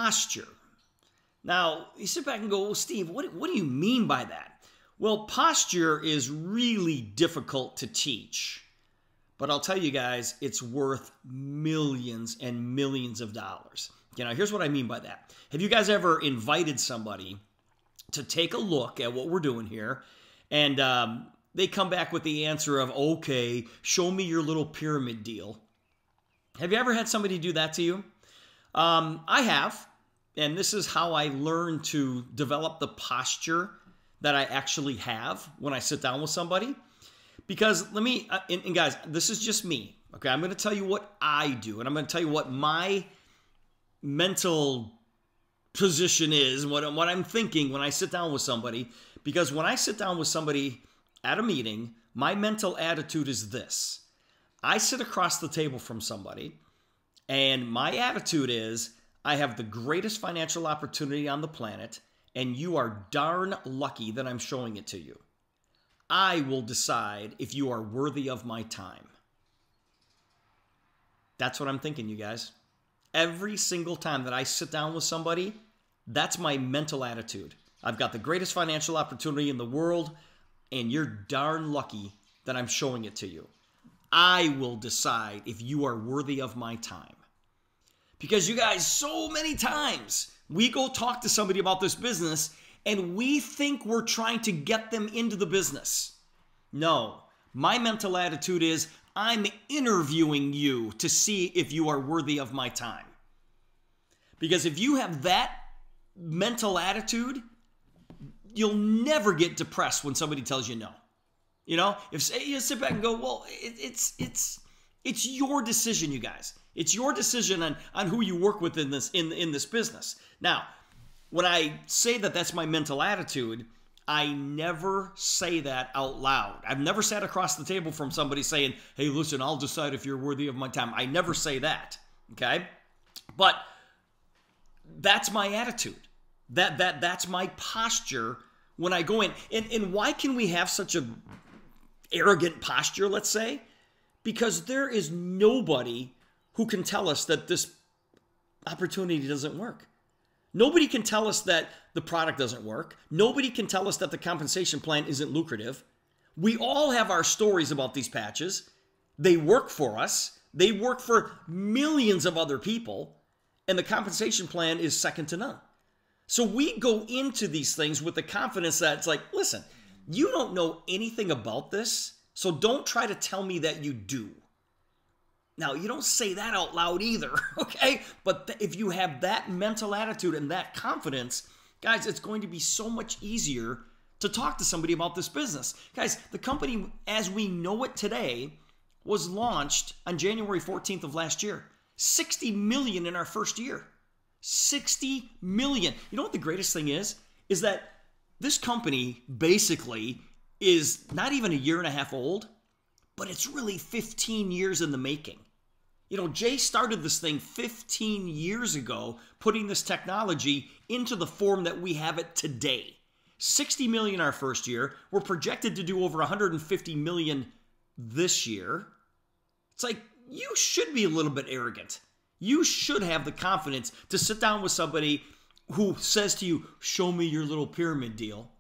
posture. Now, you sit back and go, well, Steve, what do you mean by that? Well, posture is really difficult to teach. But I'll tell you guys, it's worth millions and millions of dollars. Now, here's what I mean by that. Have you guys ever invited somebody to take a look at what we're doing here, and they come back with the answer of, okay, show me your little pyramid deal? Have you ever had somebody do that to you? I have, and this is how I learned to develop the posture that I actually have when I sit down with somebody. Because let me, and guys, this is just me, okay? I'm going to tell you what I do, and I'm going to tell you what my mental position is, what I'm thinking when I sit down with somebody. Because when I sit down with somebody at a meeting, my mental attitude is this. I sit across the table from somebody, and my attitude is, I have the greatest financial opportunity on the planet, and you are darn lucky that I'm showing it to you. I will decide if you are worthy of my time. That's what I'm thinking, you guys. Every single time that I sit down with somebody, that's my mental attitude. I've got the greatest financial opportunity in the world, and you're darn lucky that I'm showing it to you. I will decide if you are worthy of my time. Because you guys, so many times we go talk to somebody about this business and we think we're trying to get them into the business. No, my mental attitude is I'm interviewing you to see if you are worthy of my time. Because if you have that mental attitude, you'll never get depressed when somebody tells you no. You know, if you sit back and go, well, it's your decision, you guys. It's your decision on who you work with in this business. Now, when I say that that's my mental attitude, I never say that out loud. I've never sat across the table from somebody saying, hey, listen, I'll decide if you're worthy of my time. I never say that, okay? But that's my attitude. That's my posture when I go in. And why can we have such a arrogant posture, let's say? Because there is nobody who can tell us that this opportunity doesn't work. Nobody can tell us that the product doesn't work. Nobody can tell us that the compensation plan isn't lucrative. We all have our stories about these patches. They work for us. They work for millions of other people. And the compensation plan is second to none. So we go into these things with the confidence that it's like, listen, you don't know anything about this, so don't try to tell me that you do. Now, you don't say that out loud either, okay? But if you have that mental attitude and that confidence, guys, it's going to be so much easier to talk to somebody about this business. Guys, the company as we know it today was launched on January 14th of last year. 60 million in our first year. 60 million. You know what the greatest thing is? Is that this company basically is not even a year and a half old, but it's really 15 years in the making. You know, Jay started this thing 15 years ago, putting this technology into the form that we have it today. 60 million our first year. We're projected to do over 150 million this year. It's like, you should be a little bit arrogant. You should have the confidence to sit down with somebody who says to you, show me your little pyramid deal.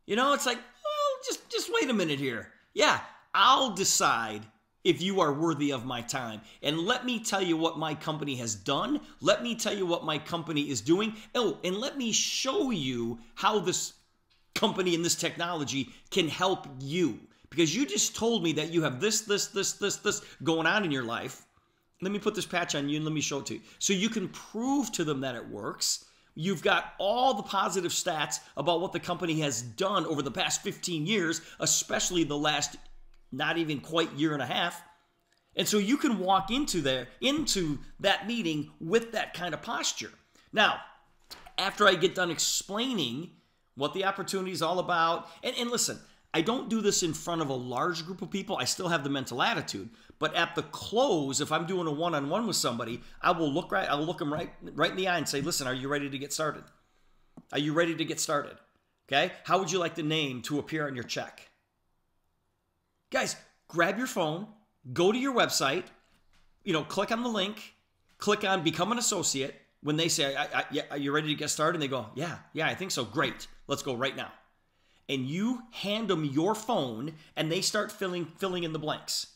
You know, it's like, well, just wait a minute here. Yeah, I'll decide if you are worthy of my time. And let me tell you what my company has done. Let me tell you what my company is doing. Oh, and let me show you how this company and this technology can help you. Because you just told me that you have this going on in your life. Let me put this patch on you and let me show it to you. So you can prove to them that it works. You've got all the positive stats about what the company has done over the past 15 years, especially the last not even quite year and a half. And so you can walk into that meeting with that kind of posture. Now, after I get done explaining what the opportunity is all about, and listen, I don't do this in front of a large group of people. I still have the mental attitude. But at the close, if I'm doing a one-on-one with somebody, I'll look them right in the eye and say, listen, are you ready to get started? Are you ready to get started? Okay? How would you like the name to appear on your check? Guys, grab your phone, go to your website, click on the link, click on Become an Associate, when they say, yeah, are you ready to get started? And they go, yeah, I think so. Great. Let's go right now. And you hand them your phone and they start filling in the blanks.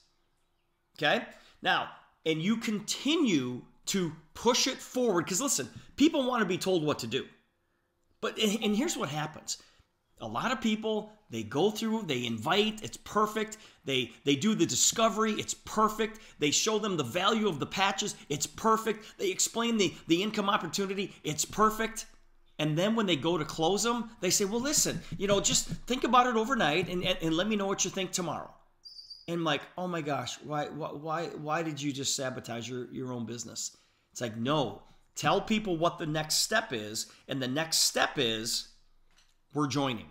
Okay? Now, and you continue to push it forward. Because listen, people want to be told what to do. And here's what happens. A lot of people, they go through, they invite, it's perfect. They do the discovery, it's perfect. They show them the value of the patches, it's perfect. They explain the income opportunity, it's perfect. And then when they go to close them, they say, well, listen, just think about it overnight and let me know what you think tomorrow. And I'm like, oh my gosh, why did you just sabotage your own business? It's like, no, tell people what the next step is. And the next step is, we're joining.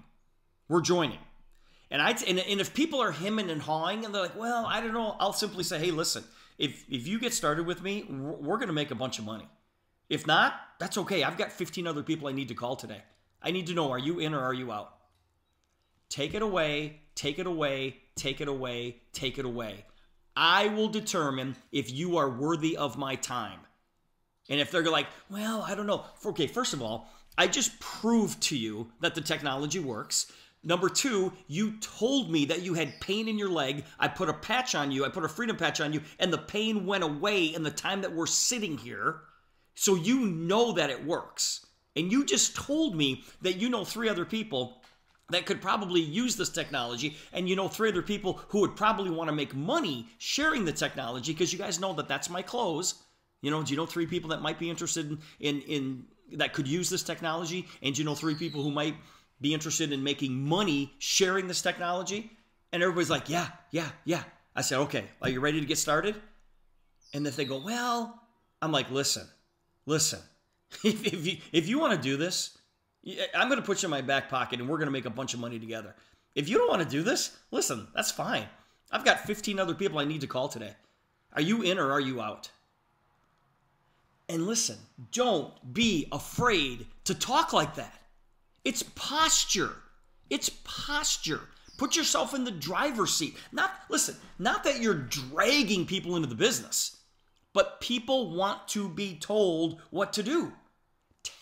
And if people are hemming and hawing and they're like, well, I don't know, I'll simply say, hey, listen, if you get started with me, we're going to make a bunch of money. If not, that's okay. I've got 15 other people I need to call today. I need to know, are you in or are you out? Take it away, take it away, take it away, take it away. I will determine if you are worthy of my time. And if they're like, well, I don't know. Okay, first of all, I just proved to you that the technology works. Number two, you told me that you had pain in your leg. I put a patch on you. I put a freedom patch on you, and the pain went away in the time that we're sitting here. So you know that it works. And you just told me that you know 3 other people that could probably use this technology, and you know 3 other people who would probably want to make money sharing the technology because you guys know that that's my close. Do you know 3 people that might be interested in that could use this technology? And do you know 3 people who might be interested in making money sharing this technology? And everybody's like, yeah. I said, okay, are you ready to get started? And if they go, well, I'm like, listen, if you want to do this, I'm going to put you in my back pocket and we're going to make a bunch of money together. If you don't want to do this, listen, that's fine. I've got 15 other people I need to call today. Are you in or are you out? And listen, don't be afraid to talk like that. It's posture. It's posture. Put yourself in the driver's seat. Not that you're dragging people into the business, but people want to be told what to do.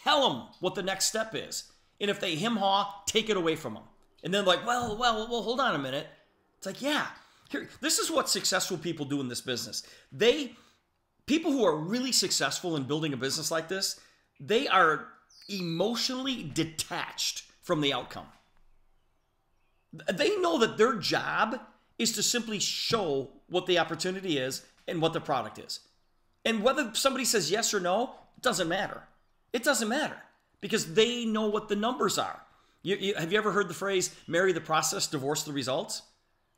Tell them what the next step is. And if they hem-haw, take it away from them. And then like, well, hold on a minute. It's like, yeah, this is what successful people do in this business. People who are really successful in building a business like this, they are emotionally detached from the outcome. They know that their job is to simply show what the opportunity is and what the product is. And whether somebody says yes or no, it doesn't matter. It doesn't matter because they know what the numbers are. Have you ever heard the phrase, marry the process, divorce the results?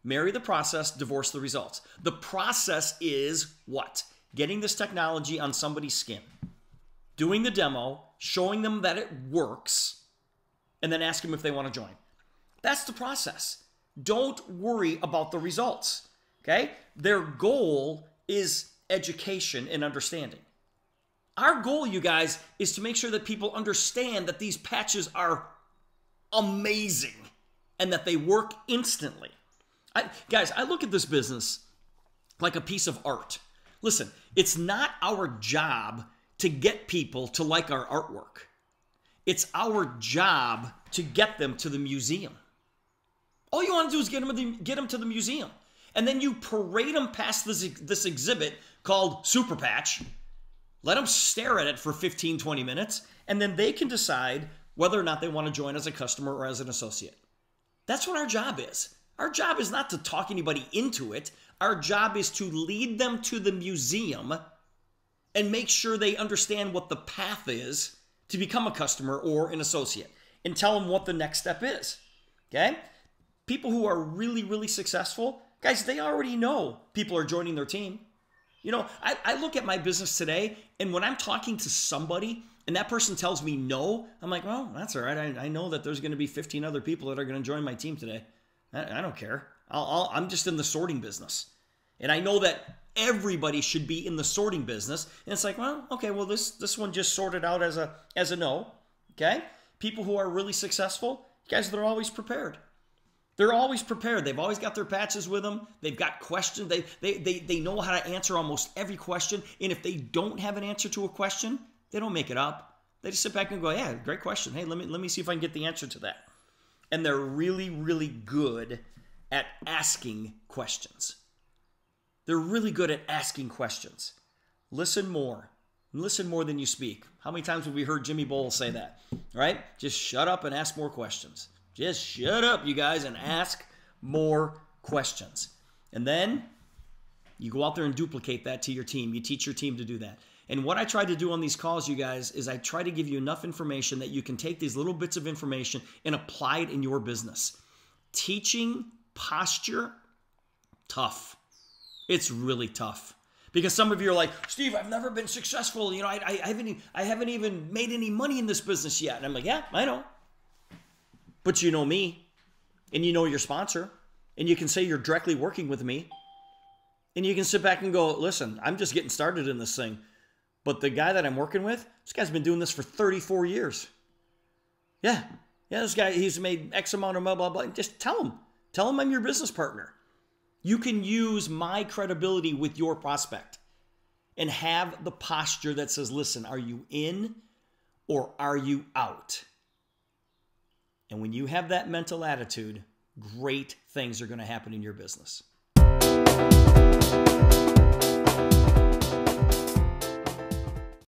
Marry the process, divorce the results. The process is what? Getting this technology on somebody's skin, doing the demo, showing them that it works, and then ask them if they want to join. That's the process. Don't worry about the results, okay? Their goal is education and understanding. Our goal, you guys, is to make sure that people understand that these patches are amazing and that they work instantly. Guys, I look at this business like a piece of art. Listen, it's not our job to get people to like our artwork. It's our job to get them to the museum. All you want to do is get them to the museum. And then you parade them past this exhibit called Super Patch. Let them stare at it for 15, 20 minutes. And then they can decide whether or not they want to join as a customer or as an associate. That's what our job is. Our job is not to talk anybody into it. Our job is to lead them to the museum and make sure they understand what the path is to become a customer or an associate and tell them what the next step is. Okay? People who are really, really successful, guys, they already know people are joining their team. I look at my business today, and when I'm talking to somebody and that person tells me no, I'm like, well, that's all right. I know that there's going to be 15 other people that are going to join my team today. I don't care. I'm just in the sorting business. And I know that everybody should be in the sorting business. And it's like, well, okay, well, this one just sorted out as a no. Okay? People who are really successful, guys, they're always prepared. They're always prepared. They've always got their patches with them. They've got questions. They know how to answer almost every question. And if they don't have an answer to a question, They don't make it up. They just sit back and go, yeah, great question. Hey, let me see if I can get the answer to that. And they're really, really good at asking questions. They're really good at asking questions. Listen more. Listen more than you speak. How many times have we heard Jimmy Bowles say that? Right? Just shut up and ask more questions. Just shut up, you guys, and ask more questions. And then you go out there and duplicate that to your team. You teach your team to do that. And what I try to do on these calls, you guys, is I try to give you enough information that you can take these little bits of information and apply it in your business. Teaching posture, tough. It's really tough. Because some of you are like, Steve, I've never been successful. You know, I haven't even made any money in this business yet. And I'm like, yeah, I know. But you know me, and you know your sponsor, and you can say you're directly working with me, and you can sit back and go, listen, I'm just getting started in this thing. But the guy that I'm working with, this guy's been doing this for 34 years. Yeah, this guy, he's made X amount of blah, blah, blah. Just tell him. Tell him I'm your business partner. You can use my credibility with your prospect and have the posture that says, listen, are you in or are you out? And when you have that mental attitude, great things are going to happen in your business.